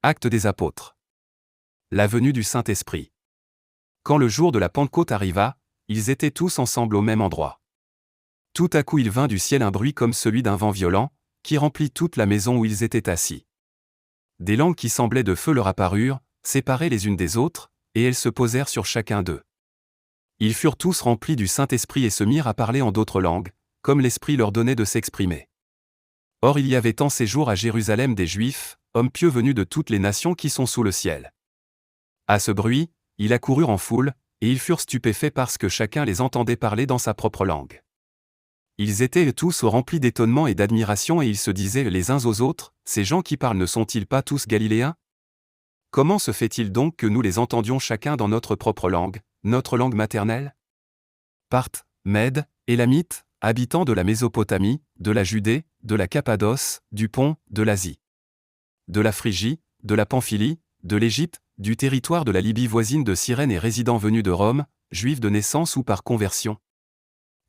Actes des Apôtres. La venue du Saint-Esprit. Quand le jour de la Pentecôte arriva, ils étaient tous ensemble au même endroit. Tout à coup il vint du ciel un bruit comme celui d'un vent violent, qui remplit toute la maison où ils étaient assis. Des langues qui semblaient de feu leur apparurent, séparées les unes des autres, et elles se posèrent sur chacun d'eux. Ils furent tous remplis du Saint-Esprit et se mirent à parler en d'autres langues, comme l'Esprit leur donnait de s'exprimer. Or il y avait en ces jours à Jérusalem des Juifs, hommes pieux venus de toutes les nations qui sont sous le ciel. À ce bruit, ils accoururent en foule, et ils furent stupéfaits parce que chacun les entendait parler dans sa propre langue. Ils étaient tous remplis d'étonnement et d'admiration et ils se disaient les uns aux autres, « Ces gens qui parlent ne sont-ils pas tous galiléens ? Comment se fait-il donc que nous les entendions chacun dans notre propre langue maternelle ? Parthes, Mèdes, Élamites, habitants de la Mésopotamie, de la Judée, de la Cappadoce, du Pont, de l'Asie, de la Phrygie, de la Pamphylie, de l'Égypte, du territoire de la Libye voisine de Cyrène et résidents venus de Rome, juifs de naissance ou par conversion.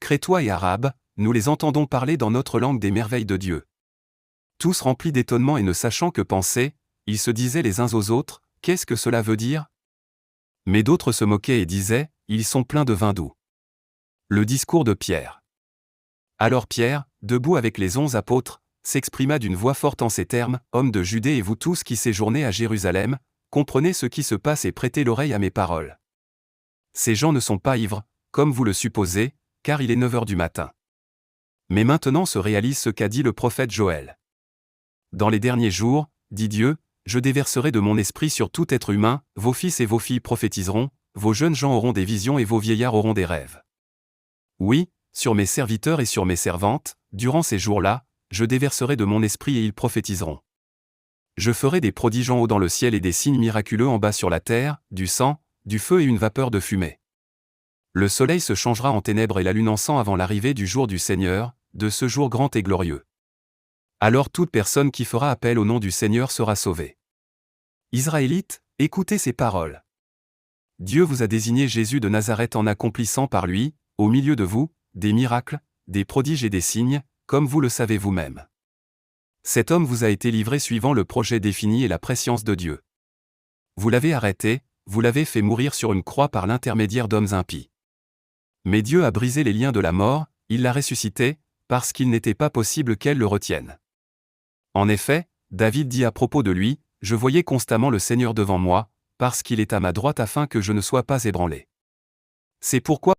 Crétois et Arabes, nous les entendons parler dans notre langue des merveilles de Dieu. Tous remplis d'étonnement et ne sachant que penser, ils se disaient les uns aux autres, « Qu'est-ce que cela veut dire ?» Mais d'autres se moquaient et disaient, « Ils sont pleins de vin doux. » Le discours de Pierre. Alors Pierre, debout avec les 11 apôtres, s'exprima d'une voix forte en ces termes, « Hommes de Judée et vous tous qui séjournez à Jérusalem, comprenez ce qui se passe et prêtez l'oreille à mes paroles. Ces gens ne sont pas ivres, comme vous le supposez, car il est 9 heures du matin. Mais maintenant se réalise ce qu'a dit le prophète Joël. Dans les derniers jours, dit Dieu, je déverserai de mon esprit sur tout être humain, vos fils et vos filles prophétiseront, vos jeunes gens auront des visions et vos vieillards auront des rêves. Oui, sur mes serviteurs et sur mes servantes, durant ces jours-là, je déverserai de mon esprit et ils prophétiseront. Je ferai des prodiges en haut dans le ciel et des signes miraculeux en bas sur la terre, du sang, du feu et une vapeur de fumée. Le soleil se changera en ténèbres et la lune en sang avant l'arrivée du jour du Seigneur, de ce jour grand et glorieux. Alors toute personne qui fera appel au nom du Seigneur sera sauvée. Israélites, écoutez ces paroles. Dieu vous a désigné Jésus de Nazareth en accomplissant par lui, au milieu de vous, des miracles, des prodiges et des signes, comme vous le savez vous-même. Cet homme vous a été livré suivant le projet défini et la prescience de Dieu. Vous l'avez arrêté, vous l'avez fait mourir sur une croix par l'intermédiaire d'hommes impies. Mais Dieu a brisé les liens de la mort, il l'a ressuscité, parce qu'il n'était pas possible qu'elle le retienne. En effet, David dit à propos de lui, « Je voyais constamment le Seigneur devant moi, parce qu'il est à ma droite afin que je ne sois pas ébranlé. » C'est pourquoi